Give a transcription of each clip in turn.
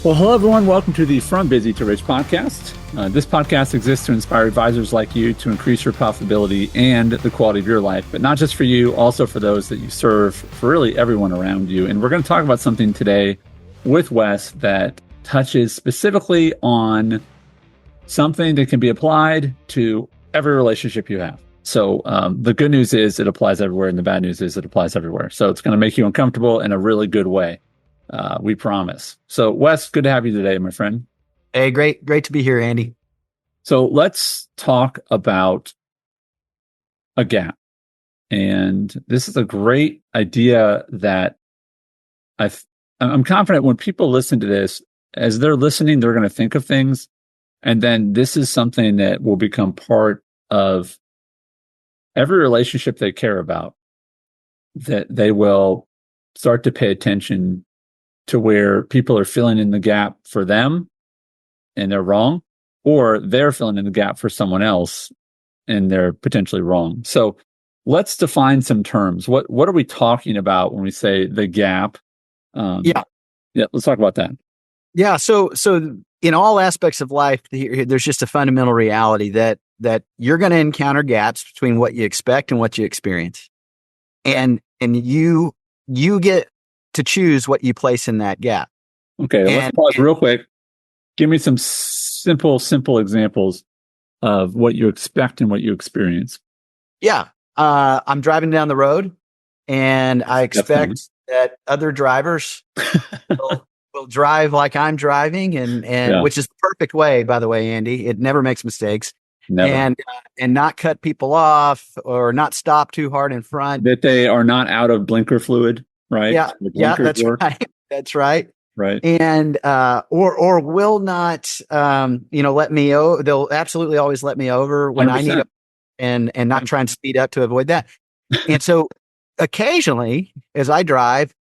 Well, hello, everyone. Welcome to the From Busy to Rich podcast. This podcast exists to inspire advisors like you to increase your profitability and the quality of your life, but not just for you, also for those that you serve, for really everyone around you. And we're going to talk about something today with Wes that touches specifically on something that can be applied to every relationship you have. So the good news is it applies everywhere, and the bad news is it applies everywhere. So it's going to make you uncomfortable in a really good way. We promise. So, Wes, good to have you today, my friend. Hey, great to be here, Andy. So let's talk about a gap. And this is a great idea that I'm confident when people listen to this, as they're listening, they're going to think of things. And then this is something that will become part of every relationship they care about, that they will start to pay attention to where people are filling in the gap for them and they're wrong, or they're filling in the gap for someone else and they're potentially wrong. So let's define some terms. What are we talking about when we say the gap? Yeah, let's talk about that. Yeah. So in all aspects of life, there's just a fundamental reality that you're going to encounter gaps between what you expect and what you experience. And you get to choose what you place in that gap. Okay, let's pause real quick. Give me some simple examples of what you expect and what you experience. Yeah. I'm driving down the road and I expect that other drivers will drive like I'm driving and which is the perfect way, by the way, Andy. It never makes mistakes. Never. And not cut people off or not stop too hard in front. That they are not out of blinker fluid. Right. Yeah. That's right. That's right. Right. And, or will not, let me over. They'll absolutely always let me over when 100%. I need it and not try and speed up to avoid that. And so occasionally as I drive,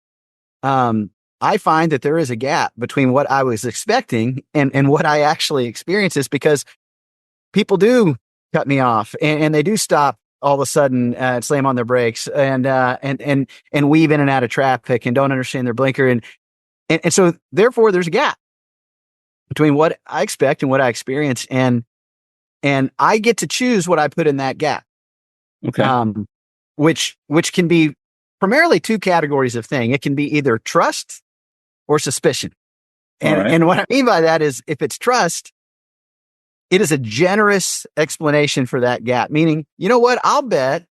I find that there is a gap between what I was expecting and what I actually experience, is because people do cut me off and they do stop all of a sudden slam on their brakes and weave in and out of traffic and don't understand their blinker. And so therefore there's a gap between what I expect and what I experience. And I get to choose what I put in that gap. Okay. Which can be primarily two categories of thing. It can be either trust or suspicion. And what I mean by that is, if it's trust, it is a generous explanation for that gap, meaning, you know what, I'll bet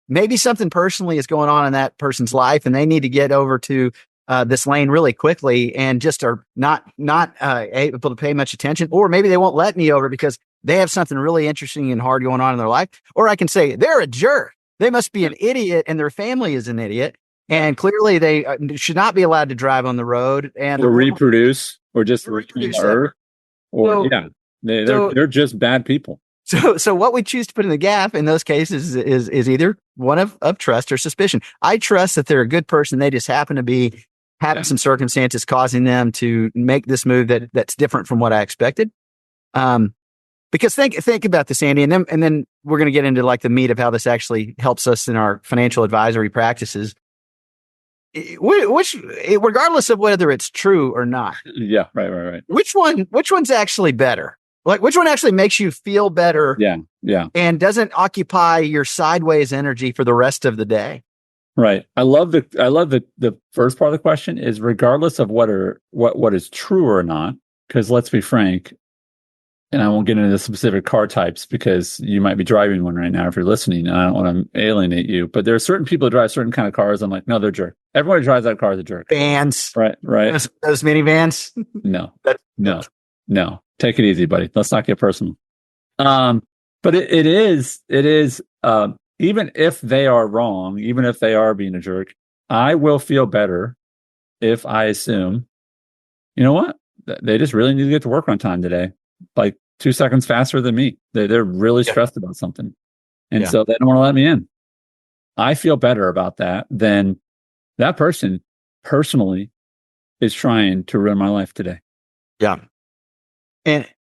maybe something personally is going on in that person's life and they need to get over to this lane really quickly and just are not able to pay much attention. Or maybe they won't let me over because they have something really interesting and hard going on in their life. Or I can say they're a jerk. They must be an idiot and their family is an idiot. And clearly they should not be allowed to drive on the road and or reproduce or just reproduce They're just bad people. So what we choose to put in the gap in those cases is either one of trust or suspicion. I trust that they're a good person. They just happen to be having some circumstances causing them to make this move that's different from what I expected. Because think about this, Andy, and then we're going to get into like the meat of how this actually helps us in our financial advisory practices. Which, regardless of whether it's true or not. Yeah, right. Which one's actually better? Like, which one actually makes you feel better? Yeah. And doesn't occupy your sideways energy for the rest of the day. Right. I love the first part of the question is, regardless of what is true or not, because let's be frank, and I won't get into the specific car types because you might be driving one right now if you're listening, and I don't want to alienate you, but there are certain people that drive certain kind of cars. I'm like, no, they're jerk. Everyone who drives that car is a jerk. Vans. Right. Those minivans. No. Take it easy, buddy. Let's not get personal. But it is, even if they are wrong, even if they are being a jerk, I will feel better if I assume, you know what? They just really need to get to work on time today. Like 2 seconds faster than me. They're really stressed about something. And so they don't want to let me in. I feel better about that than that person personally is trying to ruin my life today. Yeah.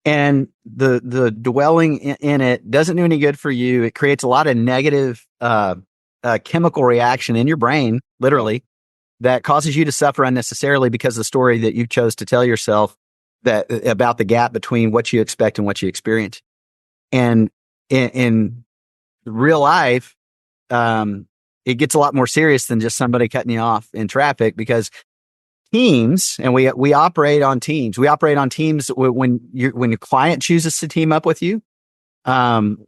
And the dwelling in it doesn't do any good for you. It creates a lot of negative chemical reaction in your brain, literally, that causes you to suffer unnecessarily because of the story that you chose to tell yourself that about the gap between what you expect and what you experience. And in real life, it gets a lot more serious than just somebody cutting you off in traffic, because teams, and we operate on teams. We operate on teams when your client chooses to team up with you.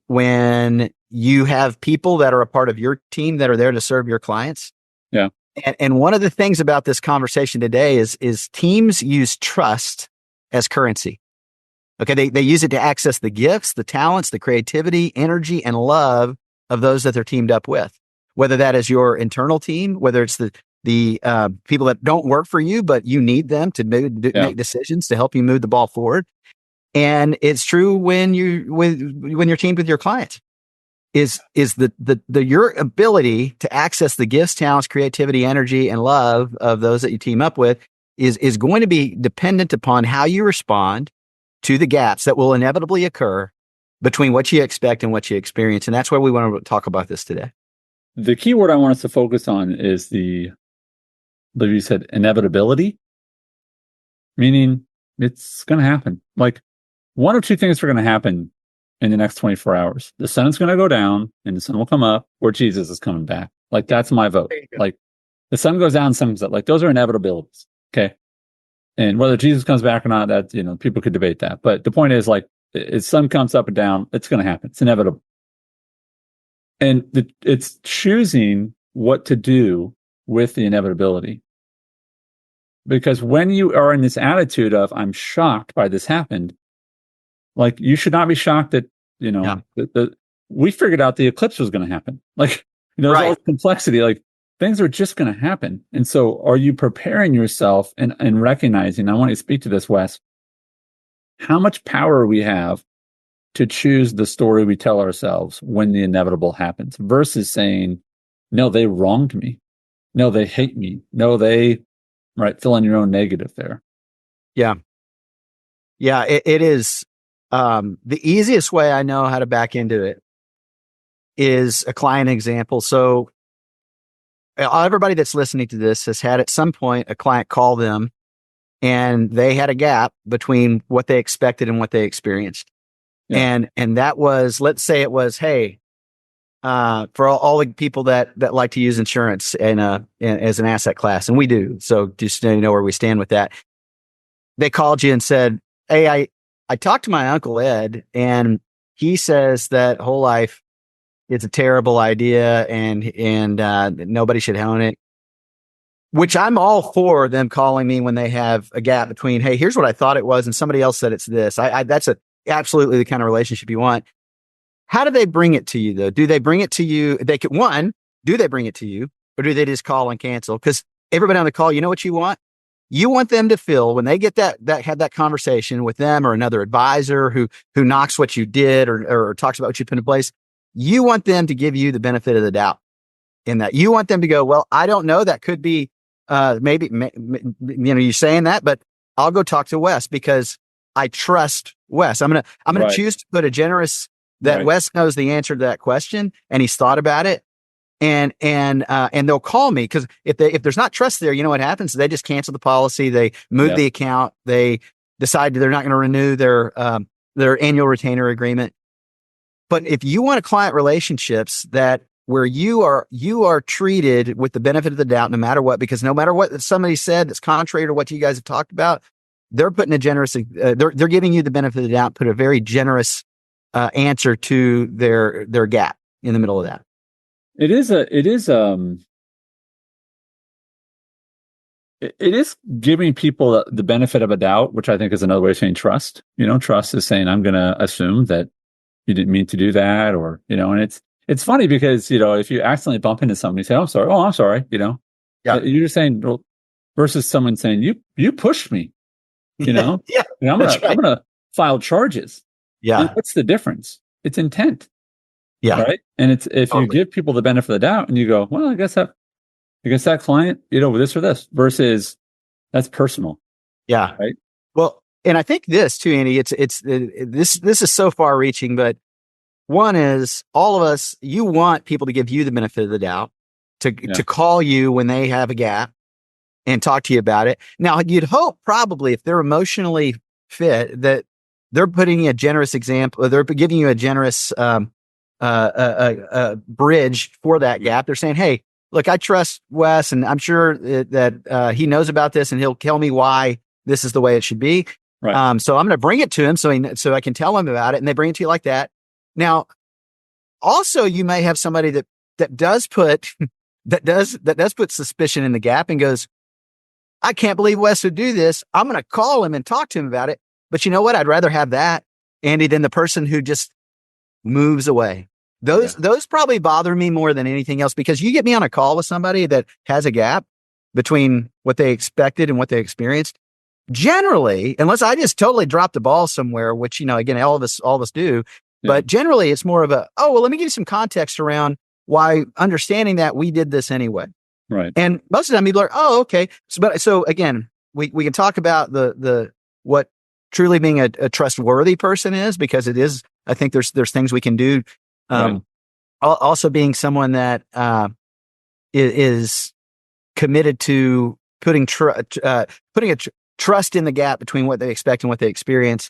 When you have people that are a part of your team that are there to serve your clients. Yeah. And one of the things about this conversation today is teams use trust as currency. Okay. They use it to access the gifts, the talents, the creativity, energy, and love of those that they're teamed up with. Whether that is your internal team, whether it's the people that don't work for you, but you need them to make decisions to help you move the ball forward. And it's true when you're teamed with your clients. Is your ability to access the gifts, talents, creativity, energy, and love of those that you team up with is going to be dependent upon how you respond to the gaps that will inevitably occur between what you expect and what you experience. And that's why we want to talk about this today. The key word I want us to focus on is like you said, inevitability, meaning it's going to happen. Like, one or two things are going to happen in the next 24 hours. The sun's going to go down and the sun will come up, or Jesus is coming back. Like, that's my vote. Like, the sun goes down, sun comes up. Like, those are inevitabilities. Okay. And whether Jesus comes back or not, that, people could debate that. But the point is, like, the sun comes up and down, it's going to happen. It's inevitable. And it's choosing what to do with the inevitability. Because when you are in this attitude of, I'm shocked by this happened, like, you should not be shocked that, we figured out the eclipse was going to happen. Like, there's all this complexity, like, things are just going to happen. And so are you preparing yourself and recognizing, I want you to speak to this, Wes, how much power we have to choose the story we tell ourselves when the inevitable happens, versus saying, no, they wronged me. No, they hate me. No, fill in your own negative there. Yeah. Yeah, it is. The easiest way I know how to back into it is a client example. So everybody that's listening to this has had at some point a client call them and they had a gap between what they expected and what they experienced. Yeah. And that was, let's say it was, hey, for all the people that like to use insurance as an asset class, and we do. So just so you know where we stand with that. They called you and said, hey, I talked to my Uncle Ed, and he says that whole life is a terrible idea and nobody should own it. Which I'm all for them calling me when they have a gap between, hey, here's what I thought it was, and somebody else said it's this. That's absolutely the kind of relationship you want. How do they bring it to you, though? Do they bring it to you? Do they bring it to you, or do they just call and cancel? Because everybody on the call, you know what you want? You want them to feel, when they get had that conversation with them or another advisor who knocks what you did or talks about what you put in place, you want them to give you the benefit of the doubt in that. You want them to go, well, I don't know. That could be maybe you're saying that, but I'll go talk to Wes because I trust Wes. I'm gonna choose to put a generous that Wes knows the answer to that question and he's thought about it. And they'll call me, because if there's not trust there, you know what happens? They just cancel the policy. They move the account. They decide they're not going to renew their annual retainer agreement. But if you want client relationships where you are treated with the benefit of the doubt, no matter what, because no matter what somebody said that's contrary to what you guys have talked about, they're putting a generous, they're giving you the benefit of the doubt, put a very generous answer to their gap in the middle of that. It is giving people the benefit of a doubt, which I think is another way of saying trust. Trust is saying, I'm going to assume that you didn't mean to do that, or, and it's funny because, if you accidentally bump into somebody, you say, oh, I'm sorry. Oh, I'm sorry. Yeah. You're just saying, well, versus someone saying, you pushed me, yeah. I'm going to file charges. Yeah. And what's the difference? It's intent. Yeah. Right. And it's, if you give people the benefit of the doubt and you go, well, I guess that client, this or this, versus that's personal. Yeah. Right. Well, and I think this too, Andy, this is so far reaching, but one is, all of us, you want people to give you the benefit of the doubt, to call you when they have a gap and talk to you about it. Now, you'd hope probably if they're emotionally fit, that they're putting a generous example, they're giving you a generous bridge for that gap. They're saying, hey, look, I trust Wes, and I'm sure that he knows about this, and he'll tell me why this is the way it should be. Right. So I'm going to bring it to him so I can tell him about it, and they bring it to you like that. Now, also, you may have somebody that does put that does put suspicion in the gap and goes, I can't believe Wes would do this. I'm going to call him and talk to him about it. But you know what? I'd rather have that, Andy, than the person who just moves away. Those probably bother me more than anything else, because you get me on a call with somebody that has a gap between what they expected and what they experienced. Generally, unless I just totally drop the ball somewhere, which, again, all of us do. Yeah. But generally it's more of well, let me give you some context around why, understanding that we did this anyway. Right. And most of the time people are, oh, okay. So again, we can talk about the what truly being a trustworthy person is, because it is, I think there's things we can do. Right. Also being someone that is committed to putting a trust in the gap between what they expect and what they experience.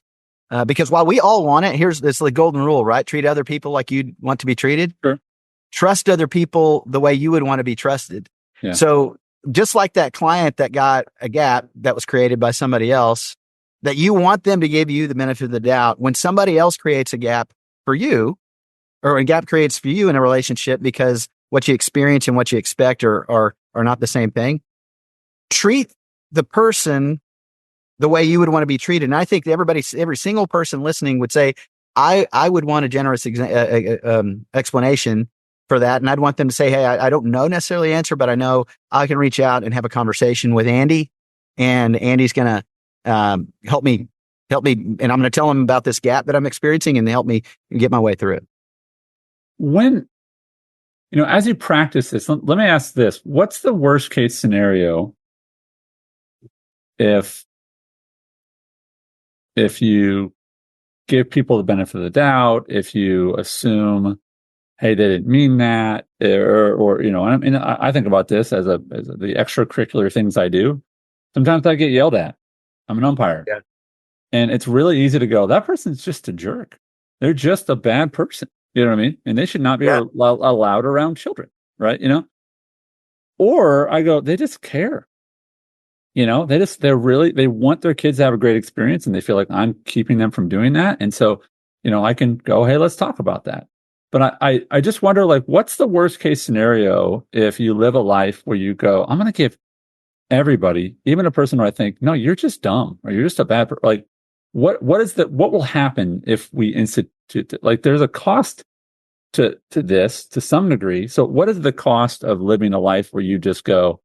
Because while we all want it, here's the golden rule, right? Treat other people like you'd want to be treated. Sure. Trust other people the way you would want to be trusted. Yeah. So just like that client that got a gap that was created by somebody else, that you want them to give you the benefit of the doubt, when somebody else creates a gap for you, or a gap creates for you in a relationship because what you experience and what you expect are not the same thing, treat the person the way you would want to be treated. And I think every single person listening would say, I would want a generous explanation for that. And I'd want them to say, hey, I don't know necessarily the answer, but I know I can reach out and have a conversation with Andy, and Andy's going to help me, and I'm going to tell him about this gap that I'm experiencing and help me get my way through it. When, as you practice this, let me ask this. What's the worst case scenario if you give people the benefit of the doubt, if you assume, hey, they didn't mean that, or I mean, I think about this as the extracurricular things I do. Sometimes I get yelled at. I'm an umpire. Yeah. And it's really easy to go, that person's just a jerk. They're just a bad person. You know what I mean? And they should not be allowed around children, right? Or I go, they just care. They want their kids to have a great experience, and they feel like I'm keeping them from doing that. And so, I can go, hey, let's talk about that. But I just wonder, like, what's the worst case scenario if you live a life where you go, I'm going to give everybody, even a person who I think, no, you're just dumb, or you're just a bad person. Like, what will happen if we institute, like, there's a cost to this to some degree. So what is the cost of living a life where you just go,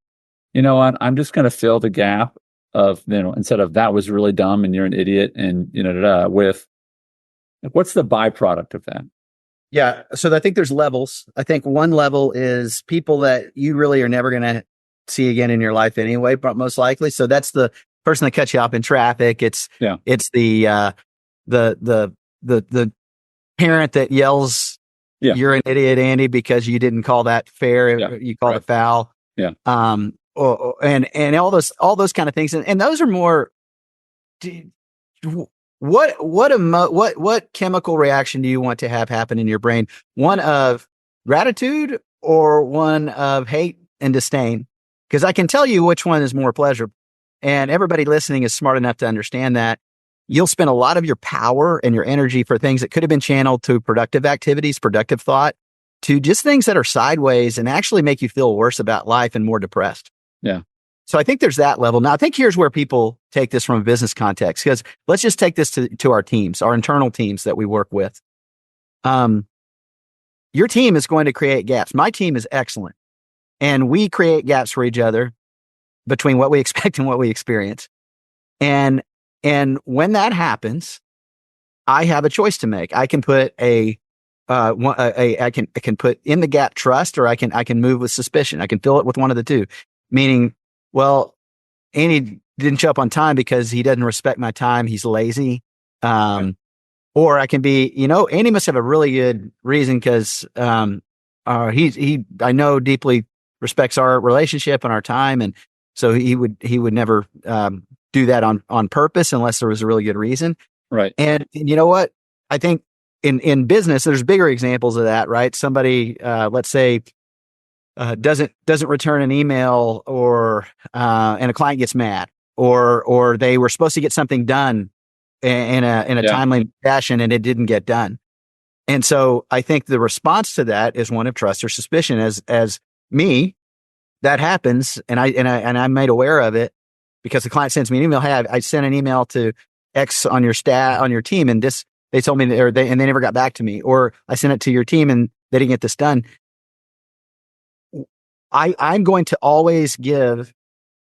you know what, I'm just going to fill the gap of, instead of that was really dumb and you're an idiot and, with, like, what's the byproduct of that? Yeah. So I think there's levels. I think one level is people that you really are never going to see again in your life anyway, but most likely. So that's the person that cuts you off in traffic. It's the parent that yells, you're an idiot, Andy, because you didn't call that fair. Yeah. You called it foul. Yeah. And all those kind of things. And those are more, what chemical reaction do you want to have happen in your brain? One of gratitude or one of hate and disdain? Because I can tell you which one is more pleasurable. And everybody listening is smart enough to understand that you'll spend a lot of your power and your energy for things that could have been channeled to productive activities, productive thought, to just things that are sideways and actually make you feel worse about life and more depressed. Yeah. So I think there's that level. Now, I think here's where people take this from a business context, because let's just take this to our teams, our internal teams that we work with. Your team is going to create gaps. My team is excellent. And we create gaps for each other between what we expect and what we experience. And when that happens, I have a choice to make. I can put I can put in the gap trust, or I can move with suspicion. I can fill it with one of the two. Meaning, well, Andy didn't show up on time because he doesn't respect my time. He's lazy. Or I can be, Andy must have a really good reason, because he I know deeply respects our relationship and our time, and so he would never do that on purpose unless there was a really good reason. Right. And you know what? I think in business, there's bigger examples of that, right? Somebody, let's say, doesn't return an email, or and a client gets mad, or they were supposed to get something done in a timely fashion and it didn't get done. And so I think the response to that is one of trust or suspicion. As me, that happens, and I'm made aware of it because the client sends me an email. Hey, I sent an email to X on your team, and they told me they never got back to me, or I sent it to your team and they didn't get this done. I'm going to always I'm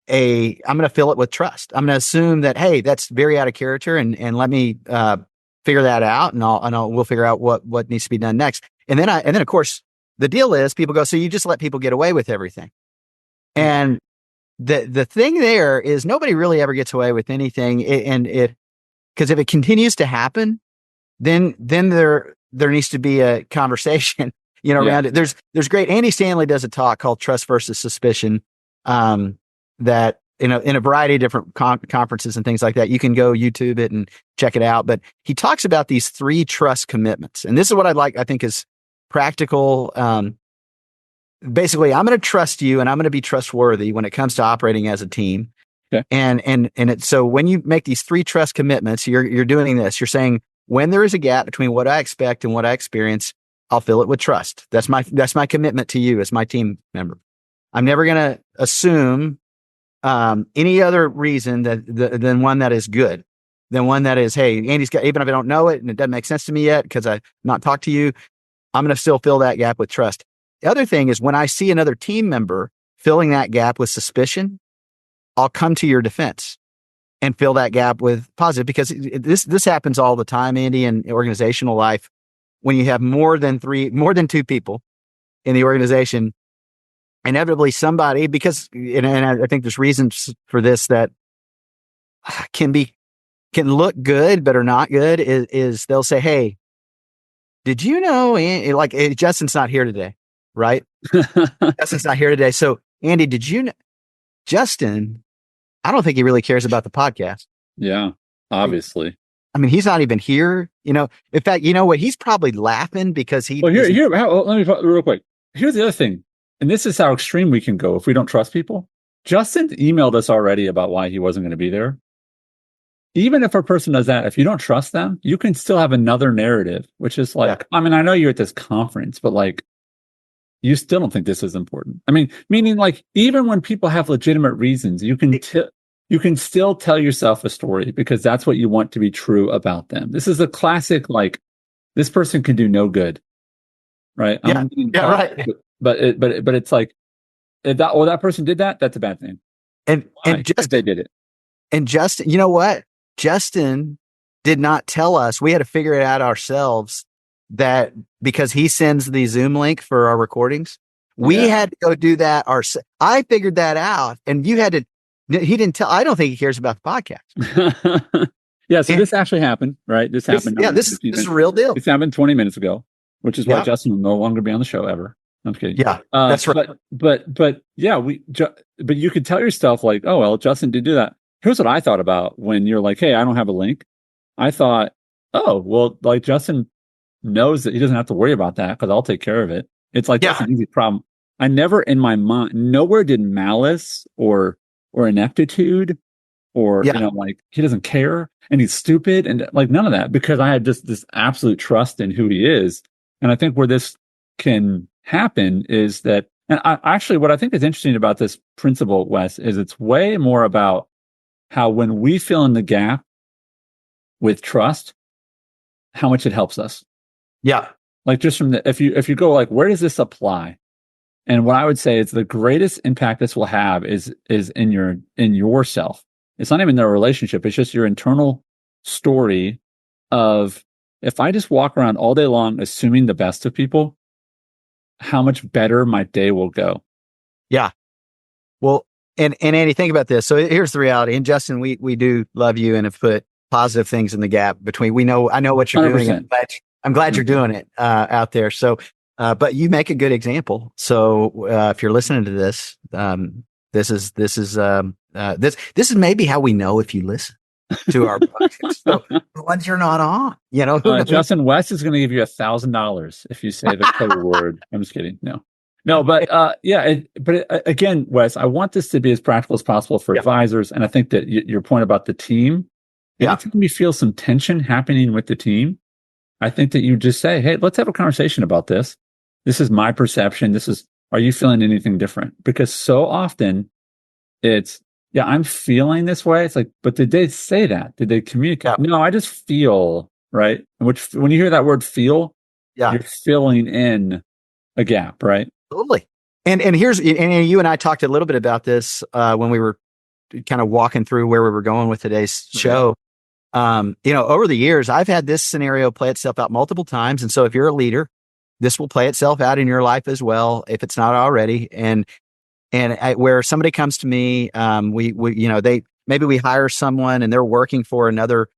going to fill it with trust. I'm going to assume that, hey, that's very out of character, and let me figure that out, and we'll figure out what needs to be done next. And then of course the deal is people go, so you just let people get away with everything. And the thing there is nobody really ever gets away with anything. Because if it continues to happen, then there needs to be a conversation, around it. There's great, Andy Stanley does a talk called Trust versus Suspicion, that in a variety of different conferences and things like that. You can go YouTube it and check it out. But he talks about these 3 trust commitments. And this is what I think is practical. Basically, I'm going to trust you, and I'm going to be trustworthy when it comes to operating as a team. Okay. So when you make these 3 trust commitments, you're doing this. You're saying, when there is a gap between what I expect and what I experience, I'll fill it with trust. That's my commitment to you as my team member. I'm never going to assume any other reason than one that is good, than one that is, hey, Andy's got, even if I don't know it and it doesn't make sense to me yet because I've not talked to you, I'm going to still fill that gap with trust. The other thing is, when I see another team member filling that gap with suspicion, I'll come to your defense and fill that gap with positive, because this happens all the time, Andy, in organizational life. When you have more than 2 people in the organization, inevitably somebody, and I think there's reasons for this that can look good but are not good, is they'll say, hey, did you know, like, Justin's not here today, right? Justin's not here today. So, Andy, did you know Justin? I don't think he really cares about the podcast. Yeah, obviously. I mean, he's not even here. In fact, you know what? He's probably laughing because he. Well, let me real quick. Here's the other thing, and this is how extreme we can go if we don't trust people. Justin emailed us already about why he wasn't going to be there. Even if a person does that, if you don't trust them, you can still have another narrative, which is like, I mean, I know you're at this conference, but like, you still don't think this is important. I mean, meaning like, even when people have legitimate reasons, you can still tell yourself a story because that's what you want to be true about them. This is a classic, like, this person can do no good, right? Right. But it's like, if that person did that, that's a bad thing. And just they did it. And Justin, you know what? Justin did not tell us. We had to figure it out ourselves, that because he sends the Zoom link for our recordings, we had to go do that ourselves. I figured that out, and he didn't tell. I don't think he cares about the podcast. So this actually happened, right? This happened. This is a real deal. This happened 20 minutes ago, which is why Justin will no longer be on the show ever. I'm kidding. Yeah, that's right. But you could tell yourself, like, oh, well, Justin did do that. Here's what I thought about when you're like, hey, I don't have a link. I thought, oh, well, like, Justin knows that he doesn't have to worry about that because I'll take care of it. It's like, that's an easy problem. I never in my mind, nowhere did malice or ineptitude or, like, he doesn't care and he's stupid and like none of that, because I had just this absolute trust in who he is. And I think where this can happen is that, and actually what I think is interesting about this principle, Wes, is it's way more about how when we fill in the gap with trust, how much it helps us. Yeah. Like, just from if you go like, where does this apply? And what I would say is the greatest impact this will have is in yourself. It's not even their relationship. It's just your internal story of, if I just walk around all day long assuming the best of people, how much better my day will go. Yeah. Well, and Andy, think about this. So here's the reality. And Justin, we do love you and have put positive things in the gap between. I know what you're 100%. Doing. I'm glad you're doing it out there. So, but you make a good example. So if you're listening to this, This is this is maybe how we know if you listen to our podcast. So once you're not on, Justin West is going to give you $1,000 if you say the code word. I'm just kidding. No, but again, Wes, I want this to be as practical as possible for advisors. And I think that your point about the team, anytime you feel some tension happening with the team, I think that you just say, hey, let's have a conversation about this. This is my perception. Are you feeling anything different? Because so often it's, I'm feeling this way. It's like, but did they say that? Did they communicate? No, I just feel, right? Which, when you hear that word feel, you're filling in a gap, right? Totally. And you and I talked a little bit about this when we were kind of walking through where we were going with today's show. Over the years, I've had this scenario play itself out multiple times. And so if you're a leader, this will play itself out in your life as well, if it's not already. Where somebody comes to me, maybe we hire someone and they're working for another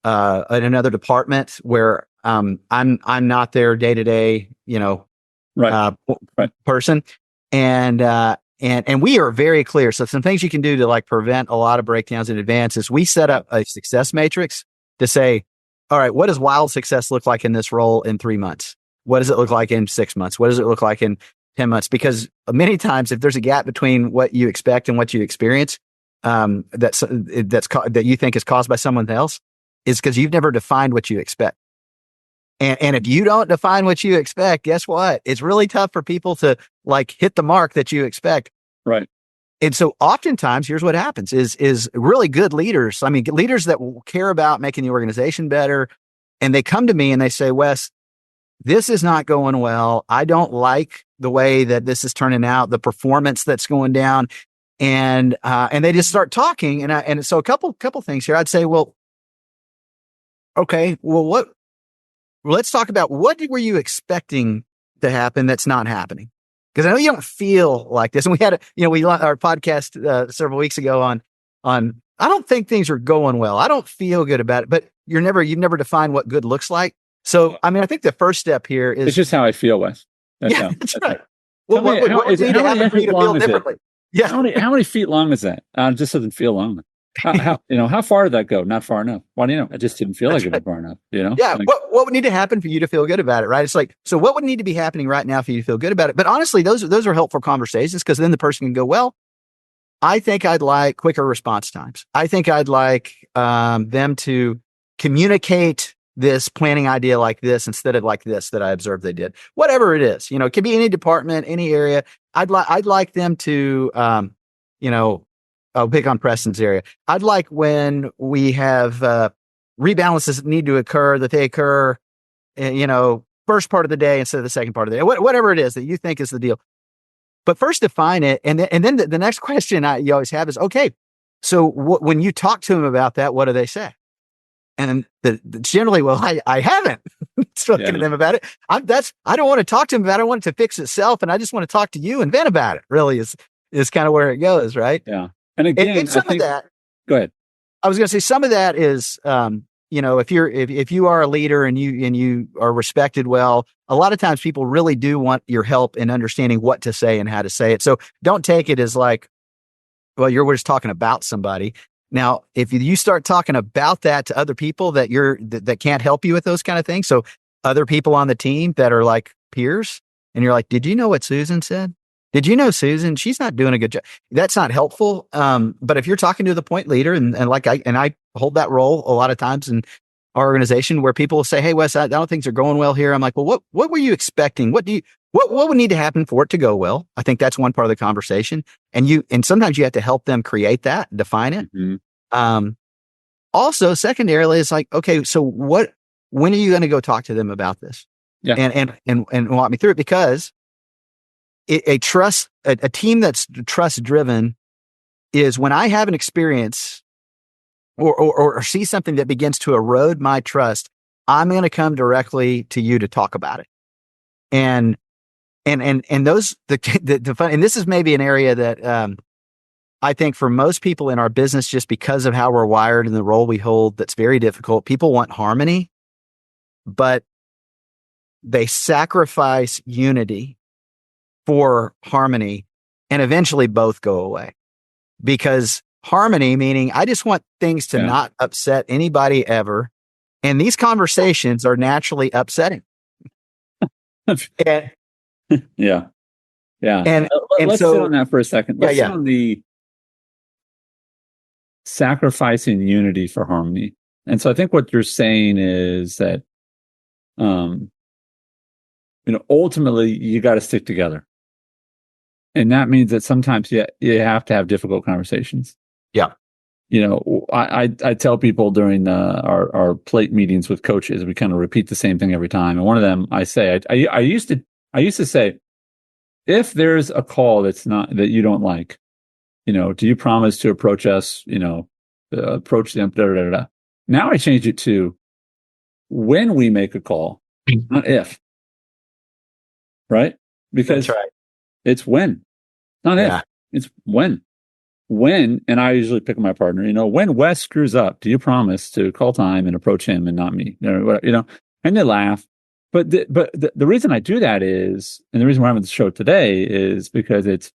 department where I'm not their day-to-day, person. And we are very clear. So some things you can do to like prevent a lot of breakdowns in advance is we set up a success matrix to say, all right, what does wild success look like in this role in 3 months? What does it look like in 6 months? What does it look like in 10 months? Because many times if there's a gap between what you expect and what you experience, that you think is caused by someone else, is because you've never defined what you expect. And if you don't define what you expect, guess what? It's really tough for people to like hit the mark that you expect. Right. And so oftentimes, here's what happens is really good leaders. I mean, leaders that care about making the organization better. And they come to me and they say, Wes, this is not going well. I don't like the way that this is turning out, the performance that's going down. And they just start talking. And so a couple things here. I'd say, well, okay, well, let's talk about what were you expecting to happen that's not happening? Because I know you don't feel like this. And we had our podcast several weeks ago on I don't think things are going well. I don't feel good about it. But you've never defined what good looks like. So I mean, I think the first step here is it's just how I feel, Wes. That's right. Well, what would need to happen for you to feel differently? Yeah. How many feet long is that? It just doesn't feel long. How far did that go? Not far enough. Why do you know? It just didn't feel like it was far enough. Yeah. Like, what would need to happen for you to feel good about it? Right. It's like, so what would need to be happening right now for you to feel good about it? But honestly, those are helpful conversations because then the person can go, well, I think I'd like quicker response times. I think I'd like them to communicate this planning idea like this instead of like this that I observed they did. Whatever it is, it could be any department, any area. I'd like them to, I'll pick on Preston's area. I'd like when we have rebalances that need to occur, that they occur, first part of the day instead of the second part of the day. Whatever it is that you think is the deal. But first define it, and then the next question you always have is, okay, so when you talk to them about that, what do they say? And generally, well, I haven't spoken to them about it. I don't want to talk to them about it. I want it to fix itself, and I just want to talk to you and vent about it. Really is kind of where it goes, right? Yeah. And again, and some of that. Go ahead. I was going to say some of that is, if you are a leader and you are respected well, a lot of times people really do want your help in understanding what to say and how to say it. So don't take it as like, well, we're just talking about somebody. Now, if you start talking about that to other people that can't help you with those kind of things, so other people on the team that are like peers, and you're like, did you know what Susan said? Did you know Susan? She's not doing a good job. That's not helpful. But if you're talking to the point leader, and I hold that role a lot of times in our organization, where people will say, "Hey, Wes, I don't think things are going well here." I'm like, "Well, what were you expecting? What would need to happen for it to go well?" I think that's one part of the conversation, and sometimes you have to help them create that, define it. Mm-hmm. Also, secondarily, it's like, okay, so when are you going to go talk to them about this? Yeah, and walk me through it, because a team that's trust driven is when I have an experience or see something that begins to erode my trust, I'm going to come directly to you to talk about it. And those the fun, and this is maybe an area that I think for most people in our business, just because of how we're wired and the role we hold, that's very difficult. People want harmony, but they sacrifice unity for harmony, and eventually both go away. because harmony, meaning I just want things to not upset anybody ever. And these conversations are naturally upsetting. And, Yeah. Yeah. and Let's so, sit on that for a second. Let's sit yeah. on the sacrificing unity for harmony. And so I think what you're saying is that, ultimately you got to stick together. And that means that sometimes you have to have difficult conversations. Yeah. I tell people during our plate meetings with coaches, we kind of repeat the same thing every time. And one of them, I say, I used to say, if there's a call that you don't like, do you promise to approach us, approach them, da, da, da, da. Now I changed it to when we make a call, not if, right? Because That's right. it's when, not if, it's when. When, and I usually pick my partner, when Wes screws up, do you promise to call time and approach him and not me? And they laugh. But the reason I do that is, and the reason we're having the show today is because it's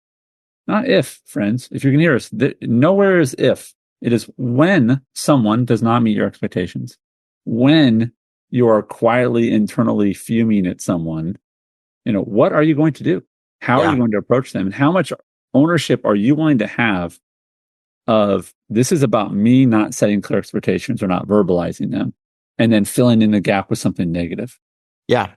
not if, friends. If you can hear us, nowhere is if. It is when someone does not meet your expectations. When you are quietly, internally fuming at someone, what are you going to do? How are you going to approach them? And how much ownership are you willing to have of this is about me not setting clear expectations or not verbalizing them and then filling in the gap with something negative? Yeah.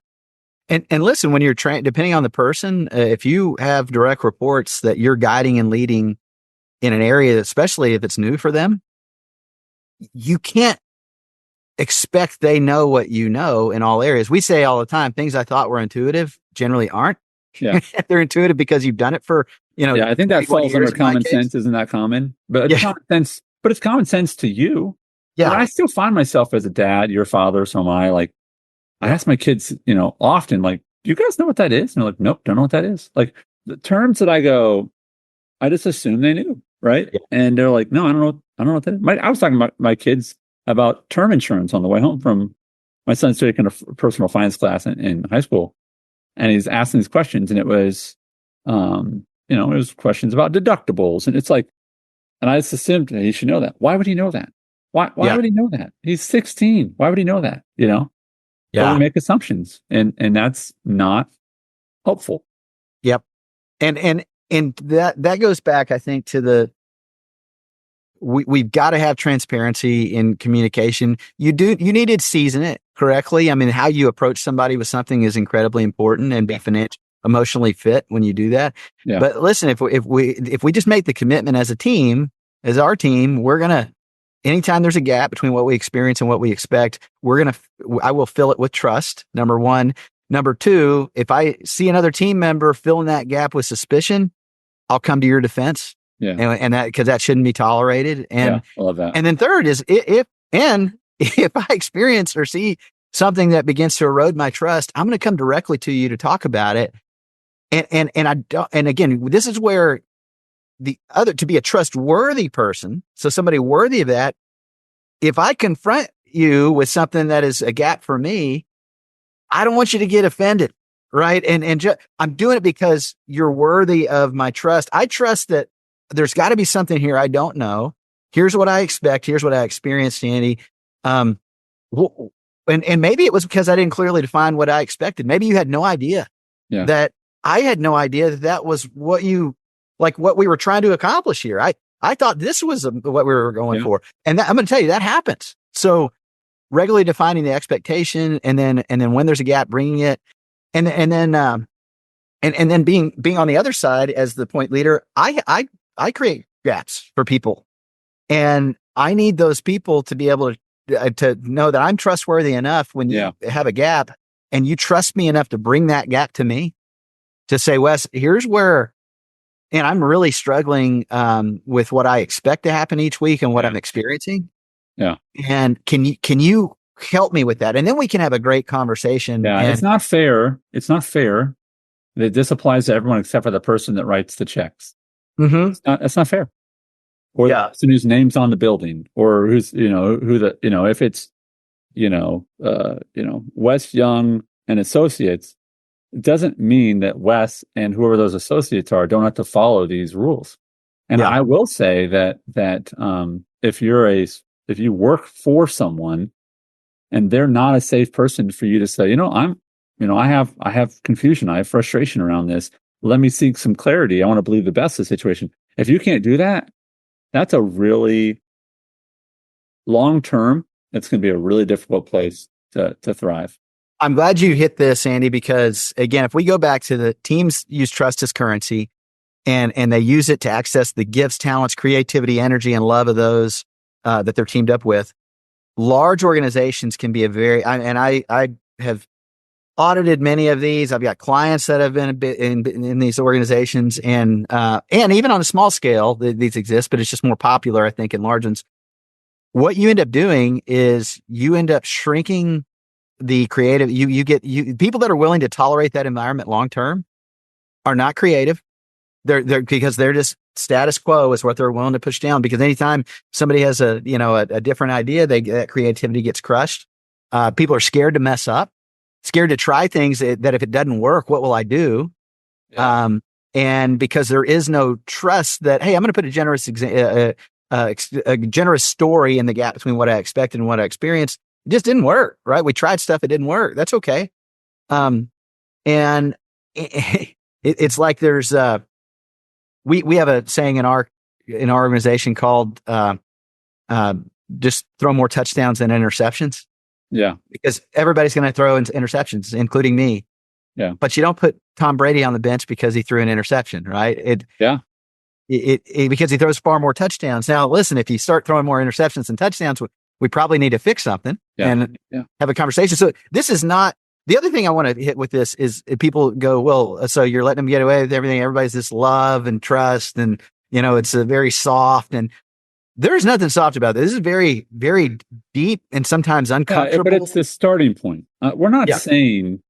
And listen, when you're depending on the person, if you have direct reports that you're guiding and leading in an area, especially if it's new for them, you can't expect they know what you know in all areas. We say all the time, things I thought were intuitive generally aren't. Yeah. They're intuitive because you've done it for, Yeah, I think that falls under common sense. Isn't that common? But it's common sense, but it's common sense to you. Yeah. But I still find myself as a dad, your father, so am I, like, I ask my kids, often, like, do you guys know what that is? And they're like, nope, don't know what that is. Like, the terms that I just assume they knew, right? Yeah. And they're like, no, I don't know what that is. I was talking about my kids about term insurance on the way home from my son's taking a personal finance class in high school. And he's asking these questions, and it was, it was questions about deductibles. And it's like, and I just assumed that he should know that. Why would he know that? Why would he know that? He's 16. Why would he know that? Yeah. But we make assumptions, and that's not helpful. Yep. And that goes back, I think, to we've got to have transparency in communication. You need to season it correctly. I mean, how you approach somebody with something is incredibly important, and be emotionally fit when you do that. Yeah. But listen, if we just make the commitment as a team, as our team, we're gonna, anytime there's a gap between what we experience and what we expect, I will fill it with trust. Number one. Number two, if I see another team member filling that gap with suspicion, I'll come to your defense. Yeah. And that, because that shouldn't be tolerated. And I love that. And then third is if I experience or see something that begins to erode my trust, I'm going to come directly to you to talk about it. And I don't, and again, this is where to be a trustworthy person, so somebody worthy of that, if I confront you with something that is a gap for me, I don't want you to get offended, right? I'm doing it because you're worthy of my trust. I trust that there's got to be something here I don't know. Here's what I expect. Here's what I experienced, Andy. And maybe it was because I didn't clearly define what I expected. Maybe you had no idea that I had no idea that was what we were trying to accomplish here. I thought this was what we were going for. And I'm going to tell you, that happens. So regularly defining the expectation, and then when there's a gap, bringing it, and then being on the other side as the point leader, I create gaps for people, and I need those people to be able to know that I'm trustworthy enough when you have a gap, and you trust me enough to bring that gap to me, to say, Wes, here's where, and I'm really struggling with what I expect to happen each week and what I'm experiencing. Yeah. And can you help me with that? And then we can have a great conversation. Yeah. It's not fair. It's not fair that this applies to everyone except for the person that writes the checks. Mm-hmm. It's not fair. Or the person whose name's on the building, or who's, if it's, Wes Young and Associates, it doesn't mean that Wes and whoever those associates are don't have to follow these rules. And Yeah. I will say that if you work for someone and they're not a safe person for you to say, I have confusion, I have frustration around this. Let me seek some clarity. I want to believe the best of the situation. If you can't do that, that's a really long term, it's going to be a really difficult place to thrive. I'm glad you hit this, Andy, because again, if we go back to the teams use trust as currency and they use it to access the gifts, talents, creativity, energy, and love of those that they're teamed up with. Large organizations can be I have audited many of these. I've got clients that have been in these organizations, and even on a small scale, these exist, but it's just more popular, I think, in large ones. What you end up doing is you end up shrinking the creative. You get people that are willing to tolerate that environment long term are not creative. They're because they're just status quo is what they're willing to push down. Because anytime somebody has a different idea, that creativity gets crushed. People are scared to mess up, scared to try things that if it doesn't work, what will I do? Yeah. And because there is no trust that, hey, I'm going to put a generous story in the gap between what I expected and what I experienced. It just didn't work, right? We tried stuff, it didn't work. That's okay. And it's like there's we have a saying in our organization called just throw more touchdowns than interceptions. Yeah. Because everybody's going to throw in interceptions, including me. Yeah. But you don't put Tom Brady on the bench because he threw an interception, right? Because he throws far more touchdowns. Now, listen, if you start throwing more interceptions than touchdowns, we probably need to fix something and have a conversation. So this is not the other thing I want to hit with this is people go, well, so you're letting them get away with everything. Everybody's this love and trust and, it's a very soft and there's nothing soft about this. This is very, very deep and sometimes uncomfortable. But it's the starting point. We're not saying,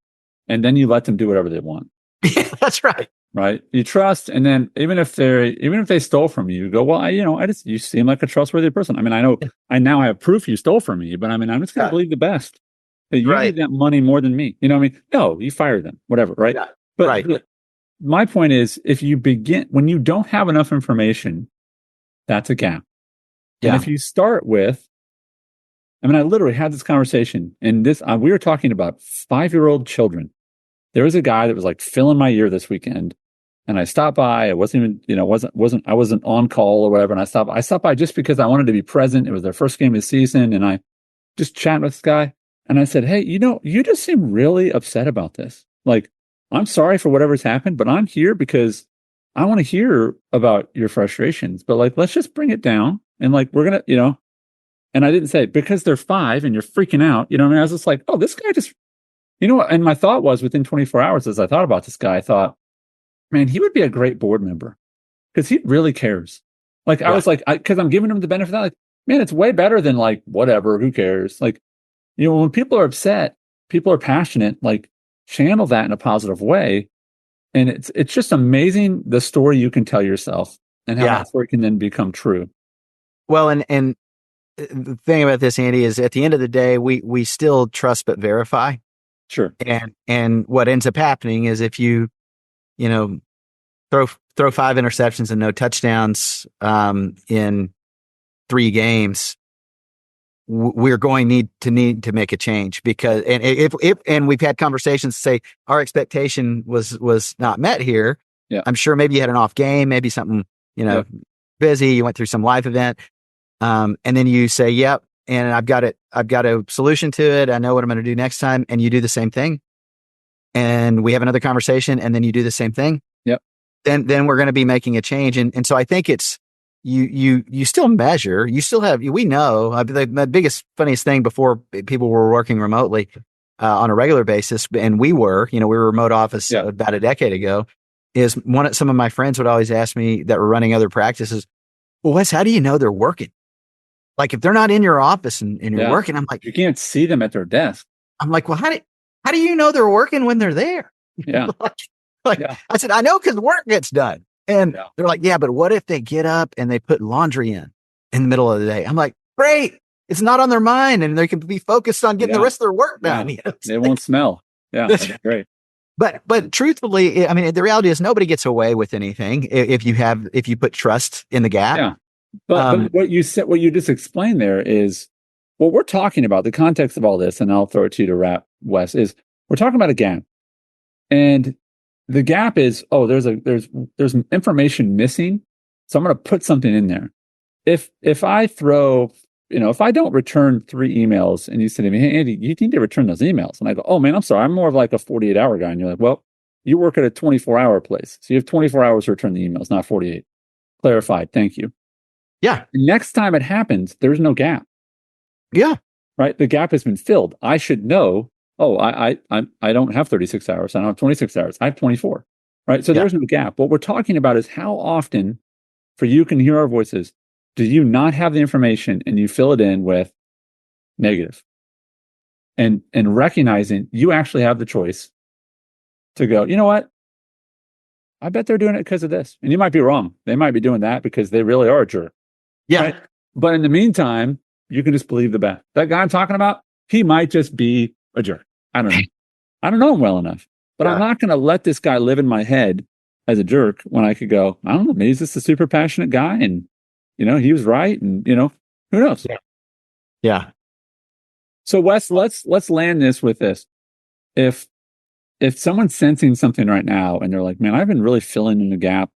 and then you let them do whatever they want. Yeah, that's right. Right. You trust. And then even if they stole from you, you go, well, you seem like a trustworthy person. I mean, I now have proof you stole from me, but I mean, I'm just going to believe the best. That you need that money more than me. You know what I mean? No, you fire them, whatever. Right. Yeah. But my point is, when you don't have enough information, that's a gap. Yeah. And if you start with, I literally had this conversation and we were talking about 5-year-old children. There was a guy that was like filling my ear this weekend, and I stopped by. I wasn't even, I wasn't on call or whatever. And I stopped by just because I wanted to be present. It was their first game of the season, and I just chatted with this guy, and I said, "Hey, you just seem really upset about this. Like, I'm sorry for whatever's happened, but I'm here because I want to hear about your frustrations. But like, let's just bring it down, and like, we're gonna, And I didn't say because they're 5 and you're freaking out. I was just like, oh, this guy just. And my thought was within 24 hours, as I thought about this guy, I thought, man, he would be a great board member because he really cares. Like, I was like, because I'm giving him the benefit of that, like, man, it's way better than like, whatever, who cares? Like, when people are upset, people are passionate, like channel that in a positive way. And it's just amazing the story you can tell yourself and how that story can then become true. Well, and the thing about this, Andy, is at the end of the day, we still trust but verify. Sure. And what ends up happening is if you throw 5 interceptions and no touchdowns in 3 games, we're going to need to make a change because if we've had conversations to say our expectation was not met here. Yeah. I'm sure maybe you had an off game, maybe something busy, you went through some life event, and then you say, yep. And I've got a solution to it. I know what I'm going to do next time. And you do the same thing. And we have another conversation and then you do the same thing. Yep. Then we're going to be making a change. And so I think it's, you still measure, you still have, we know the biggest, funniest thing before people were working remotely on a regular basis. And we were remote office about a decade ago is some of my friends would always ask me that were running other practices, well, Wes, how do you know they're working? Like if they're not in your office and you're working, I'm like, you can't see them at their desk. I'm like, well, how do you know they're working when they're there? Yeah. I said, I know because work gets done. And they're like, yeah, but what if they get up and they put laundry in the middle of the day? I'm like, great. It's not on their mind and they can be focused on getting the rest of their work done. They won't smell. Yeah. That's great. But truthfully, I mean, the reality is nobody gets away with anything if you put trust in the gap. Yeah. But what you said, what you just explained there is what we're talking about, the context of all this, and I'll throw it to you to wrap, Wes, is we're talking about a gap. And the gap is, oh, there's information missing. So I'm going to put something in there. If I throw, if I don't return 3 emails and you say to me, hey, Andy, you need to return those emails. And I go, oh man, I'm sorry. I'm more of like a 48-hour guy. And you're like, well, you work at a 24-hour place. So you have 24 hours to return the emails, not 48. Clarified. Thank you. Yeah. Next time it happens, there's no gap. Yeah. Right. The gap has been filled. I should know, oh, I don't have 36 hours. I don't have 26 hours. I have 24. Right. So there's no gap. What we're talking about is how often, for you can hear our voices, do you not have the information and you fill it in with negative? And recognizing you actually have the choice to go, you know what? I bet they're doing it because of this. And you might be wrong. They might be doing that because they really are a jerk. Yeah. Right? But in the meantime, you can just believe the best. That guy I'm talking about, he might just be a jerk. I don't know. I don't know him well enough. But I'm not going to let this guy live in my head as a jerk when I could go, I don't know, maybe he's just a super passionate guy and, he was right. And, who knows? Yeah. Yeah. So Wes, let's land this with this. If someone's sensing something right now and they're like, man, I've been really filling in the gap.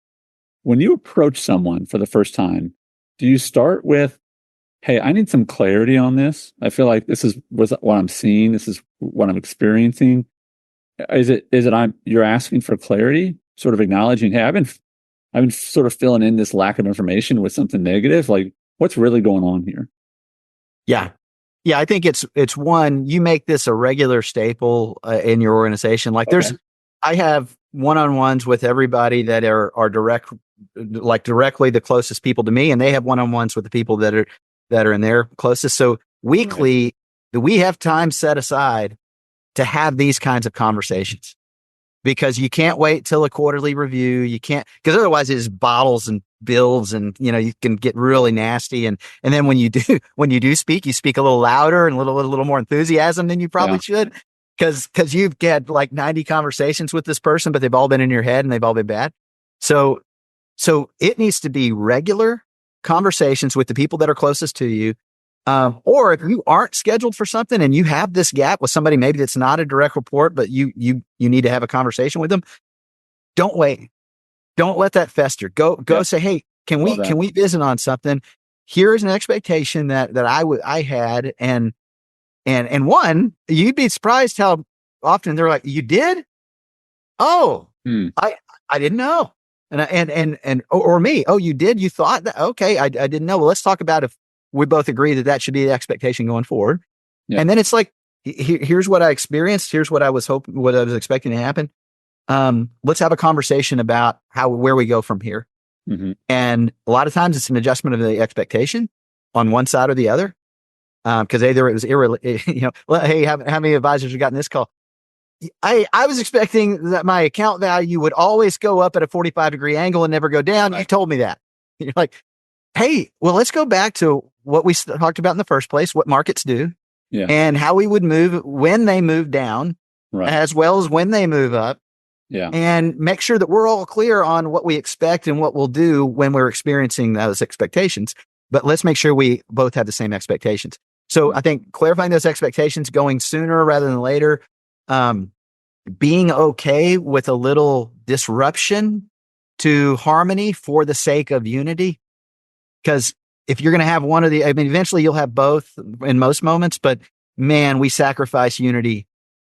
When you approach someone for the first time, do you start with, hey, I need some clarity on this. I feel like this is what I'm seeing. This is what I'm experiencing. Is it you're asking for clarity, sort of acknowledging, hey, I've been sort of filling in this lack of information with something negative. Like, what's really going on here? Yeah. Yeah. I think it's one, you make this a regular staple in your organization. Like I have one-on-ones with everybody that are directly the closest people to me. And they have one-on-ones with the people that are in their closest. So weekly, we have time set aside to have these kinds of conversations, because you can't wait till a quarterly review. You can't, because otherwise it just bottles and builds, and you can get really nasty. And then when you do speak, you speak a little louder and a little more enthusiasm than you probably should, because you've had like 90 conversations with this person, but they've all been in your head and they've all been bad. So it needs to be regular conversations with the people that are closest to you. Or if you aren't scheduled for something and you have this gap with somebody, maybe that's not a direct report, but you need to have a conversation with them. Don't wait. Don't let that fester. Go say, hey, can we visit on something? Here's an expectation that I had. And one, you'd be surprised how often they're like, you did? Oh, I didn't know. Or me. Oh, you did? You thought that? Okay. I didn't know. Well, let's talk about if we both agree that should be the expectation going forward. Yeah. And then it's like, here's what I experienced. Here's what I was expecting to happen. Let's have a conversation about where we go from here. Mm-hmm. And a lot of times it's an adjustment of the expectation on one side or the other. Because either it was hey, how many advisors have gotten this call? I was expecting that my account value would always go up at a 45-degree angle and never go down. Right. You told me that. You're like, hey, well, let's go back to what we talked about in the first place, what markets do, and how we would move when they move down, as well as when they move up. Yeah. And make sure that we're all clear on what we expect and what we'll do when we're experiencing those expectations. But let's make sure we both have the same expectations. So I think clarifying those expectations, going sooner rather than later, being okay with a little disruption to harmony for the sake of unity. Because if you're going to have one of the, eventually you'll have both in most moments, but man, we sacrifice unity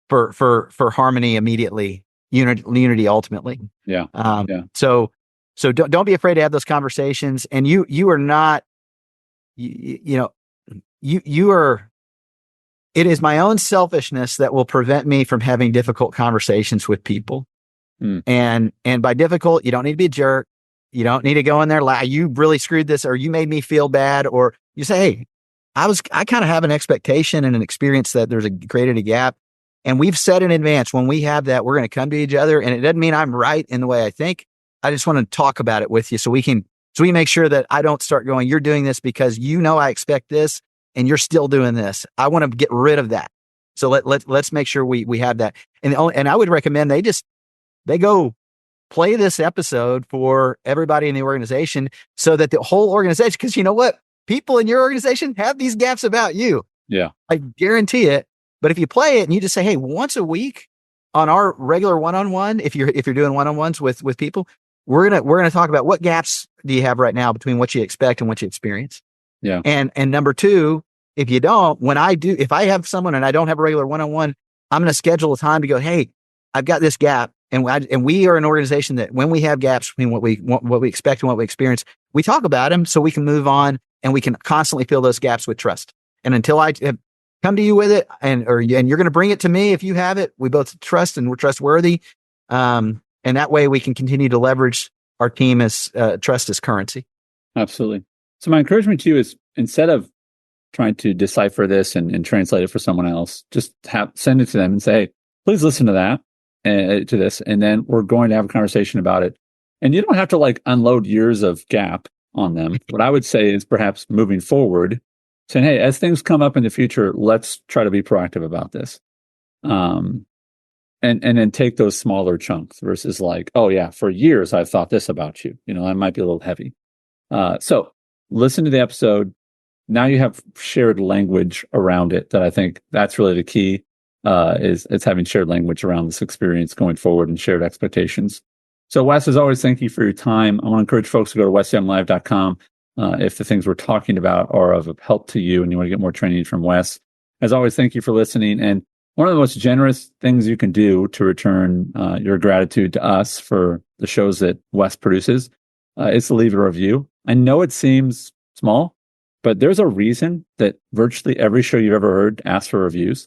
for harmony immediately, unity ultimately. Yeah. So don't be afraid to have those conversations. And you are not, you are, it is my own selfishness that will prevent me from having difficult conversations with people. And by difficult, you don't need to be a jerk. You don't need to go in there like you really screwed this, or you made me feel bad, or you say, hey, I kind of have an expectation and an experience that created a gap. And we've said in advance, when we have that, we're going to come to each other. And it doesn't mean I'm right in the way I think. I just want to talk about it with you so we make sure that I don't start going, you're doing this because I expect this and you're still doing this. I want to get rid of that. So let's make sure we have that. And I would recommend they go play this episode for everybody in the organization so that the whole organization, because you know what? People in your organization have these gaps about you. Yeah. I guarantee it. But if you play it and you just say, hey, once a week on our regular one-on-one, if you're doing one-on-ones with people, we're gonna talk about what gaps do you have right now between what you expect and what you experience. Yeah. And number two, if you don't, if I have someone and I don't have a regular one-on-one, I'm gonna schedule a time to go, hey, I've got this gap. And we are an organization that when we have gaps between what we expect and what we experience, we talk about them so we can move on and we can constantly fill those gaps with trust. And until I have come to you with it, and you're going to bring it to me if you have it, we both trust and we're trustworthy. And that way we can continue to leverage our team as trust as currency. Absolutely. So my encouragement to you is, instead of trying to decipher this and translate it for someone else, just send it to them and say, hey, please listen to that. To this, and then we're going to have a conversation about it. And you don't have to like unload years of gap on them. What I would say is perhaps moving forward, saying, hey, as things come up in the future, let's try to be proactive about this. And then take those smaller chunks versus like, oh yeah, for years I've thought this about you. That might be a little heavy. So listen to the episode. Now you have shared language around it that I think that's really the key. Is having shared language around this experience going forward and shared expectations. So Wes, as always, thank you for your time. I want to encourage folks to go to wesyounglive.com if the things we're talking about are of help to you and you want to get more training from Wes. As always, thank you for listening. And one of the most generous things you can do to return your gratitude to us for the shows that Wes produces is to leave a review. I know it seems small, but there's a reason that virtually every show you've ever heard asks for reviews.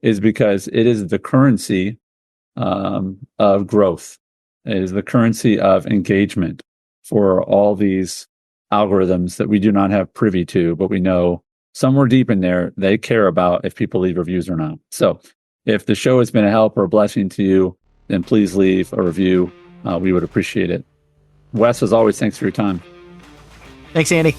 Is because it is the currency of growth. It is the currency of engagement for all these algorithms that we do not have privy to, but we know somewhere deep in there, they care about if people leave reviews or not. So if the show has been a help or a blessing to you, then please leave a review. We would appreciate it. Wes, as always, thanks for your time. Thanks, Andy.